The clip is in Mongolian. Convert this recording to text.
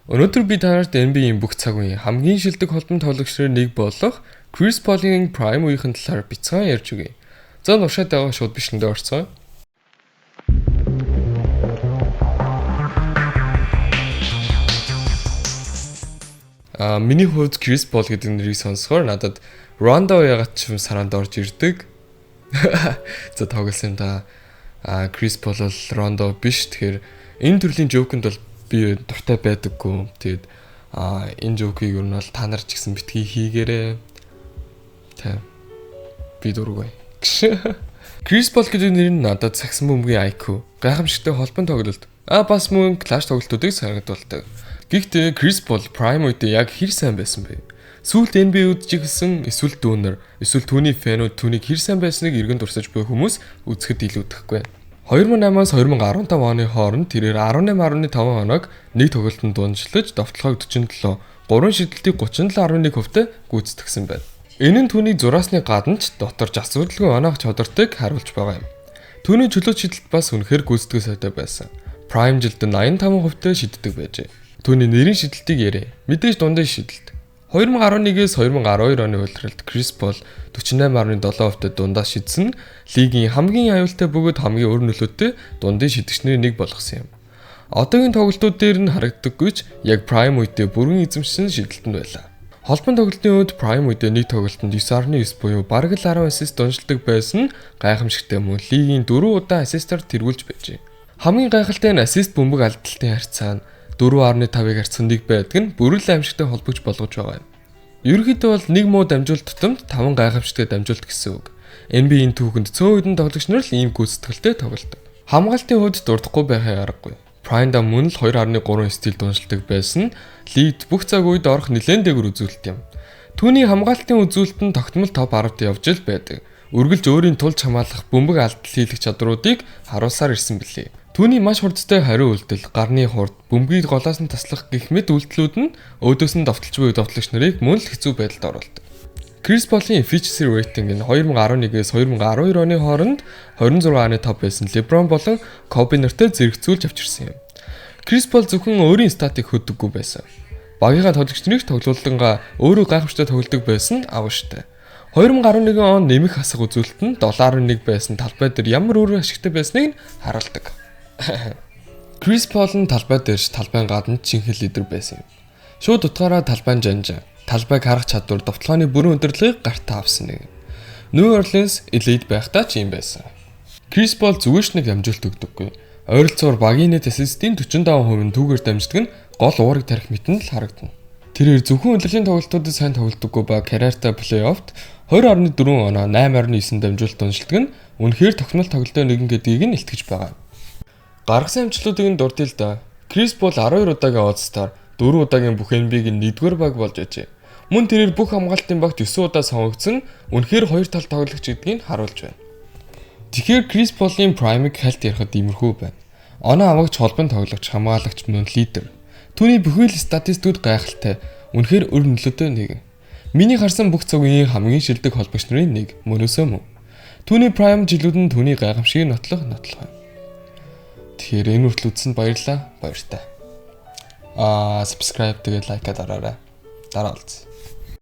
Өнөөдөр би танарт NBA-ийн бүх цаг үеийн хамгийн шилдэг холбон тоглогчдын нэг болох Chris Paul-ийн Prime үеийн талаар бяцхан ярьж өгье. За уршаад байгаа шууд бичлэгэнд орцгоё. Миний хувьд Chris Paul гэдэг нэрийг сонсохоор надад Rondo ягаад ч юм санаанд орж ирдэг. За тоглосон юм да. Chris Paul бол Rondo биш. Тэгэхээр энэ төрлийн жоконд бол би дуртай байдаггүй. Тэгээд энэ жокийг юу нь бол та нар ч гэсэн битгий хийгээрэй. Тэ. Би дургүй. Chris Paul гэдэг нэр нь надад сагсан бөмбөгийн IQ, гайхамшигтай холбон тоглолт, бас мөн клаш тоглолтуудыг санагдуулдаг. Гэхдээ Chris Paul Prime үедээ яг хэр сайн байсан бэ? Сүүлд NBA үзчихсэн эсвэл дүүнер, эсвэл түүний фэнүүд түүнийг хэр сайн байсныг эргэн дурсаж буй хүмүүс үзэхэд илүүдэхгүй. 2008-аас 2015 оны хооронд тэрээр 18.5 хоног нэг тоглолтод дундчлаж довтлохыг 47, 3 шидэлтийг 37.1%-тай гүйцэтгэсэн байна. Энэ нь түүний зураасны гадна ч доторж асуудалгүй оноох чадвартай харуулж байгаа юм. Түүний чөлөөт шидэлт бас үнэхээр гүйцэтгэх сайтай байсан. Prime жилд 85%-тай шиддэг байжээ. Түүний нэрийн шидэлтийг ярэ. Мэдээж дундын шидэлт. 2011-ээс 2012 оны улиралд Chris Paul 48.7%-тай дундаа шидсэн лигийн хамгийн аюултай бөгөөд хамгийн өр нөлөөтэй дундын шидэгчнэрийн нэг болгосон юм. Одоогийн тоглолтууд дээр нь харагддаггүй ч яг Prime үедээ бүрэн эзэмшсэн шидэлтэнд байлаа. Холбон тоглолтын үед Prime үедээ нэг тоглолтод 9.9 буюу бараг л 10 ассист донжилдог байсан гайхамшигтай мөн лигийн 4 удаа ассистаар тэргүүлж байжээ. Хамгийн гайхалтай нь ассист бөмбөг алдалтын харьцаа нь 4.5-ыг харьцсан нэг байдаг нь бүрэн аимшигтай холбогч болгож байгаа юм. Ерөнхийдөө бол нэг муу дамжуулалт тутамд 5 гайхамшигтай дамжуулалт гэсэн үг. NBA-ийн түүхэнд цөөн хэдэн тоглогч нар л ийм гүйцэтгэлтэй тоглолдог. Хамгаалтын хувьд дурдахгүй байхаа аргагүй. Prime-да мөн л 2.3 стил дуншилдаг байсан лигт бүх цаг үед орох нэлээд дээгүр үзүүлэлт юм. Түүний хамгаалтын үзүүлэлт нь тогтмол топ 10-д явж л байдаг. Үргэлж өөрийн тулж хамгаалах бөмбөг алдалт хийх чадруудыг харуулсаар ирсэн билээ. Түүний маш хурдтай хариу үйлдэл, гарны хурд, бөмбөгийг голоос нь таслах гэх мэт үйлдэлүүд нь өөдөөс нь довтолж буй довтлогч нарыг мөн л хэцүү байдалд оруулдаг. Chris Paul-ийн efficiency rating нь 2011-ээс 2012 оны хооронд 26.5 байсан LeBron болон Kobe нартай зэрэгцүүлж авчирсан юм. Chris Paul зөвхөн өөрийн статыг хөдөггүй байсан. Багийнхаа тоглогч нарыг тоглуулдангаа өөрөө гайхамшигтай тоглодог байсан агууштай. 2011 он нэмэх хасах үзүүлэлт нь $1 байсан талбай дээр ямар өөр ашигтай байсныг харуулдаг. Chris Paul нь талбай дээрш талбайн гадна жинхэнэ лидер байсан юм. Шууд утгаараа талбайн жанжаа, талбайг харах чадвар, довтлооны бүрэн удирдлагыг гартаа авсан нэг. New Orleans Elite байхдаа ч юм байсан. Chris Paul зүгээр ч нэг амжилт өгдөггүй. Ойролцоогоор багийн нийт ассистийн 45% нь түүгээр дамждаг нь гол уурыг тарих мэтэн л харагдана. Тэрээр зөвхөн удирдлагын тоглолтуудад сайн тоглодоггүй ба карьертаа плей-оффт 20.4 оноо 8.9 дамжуулалт дуншилдаг нь үнэхээр тогтмол тоглолтын нэгэн гэдгийг нь илтгэж байгаа. Гаргасан амжилтуудыг нь дурдъя л да. Chris Paul 12 удаагийн All-Star, 4 удаагийн бүх NBA-гийн 1-р баг болж ажээ. Мөн тэрээр бүх хамгаалтын багт 9 удаа сонгогдсон үнэхээр хоёр тал тоглогч гэдгийг харуулж байна. Тэгэхээр Chris Paul-ийн Prime-ыг хальт ярихад иймэрхүү байна. Оноо авагч холбон тоглогч, хамгаалагч мөн лидер. Түүний бүхэл статистикүүд гайхалтай, үнэхээр өр нөлөөтэй нэг. Миний харсан бүх цаг үеийн хамгийн шилдэг холбогч нарын нэг мөнөөсөө мөн. Түүний Prime жилүүд нь түүний гайхамшигыг нотлох юм. Тэгэхээр энэ хүртэл үзсэнд баярлалаа. Баяртай. Subscribe тэгээд лайк дараарай. Дараа уулзъя.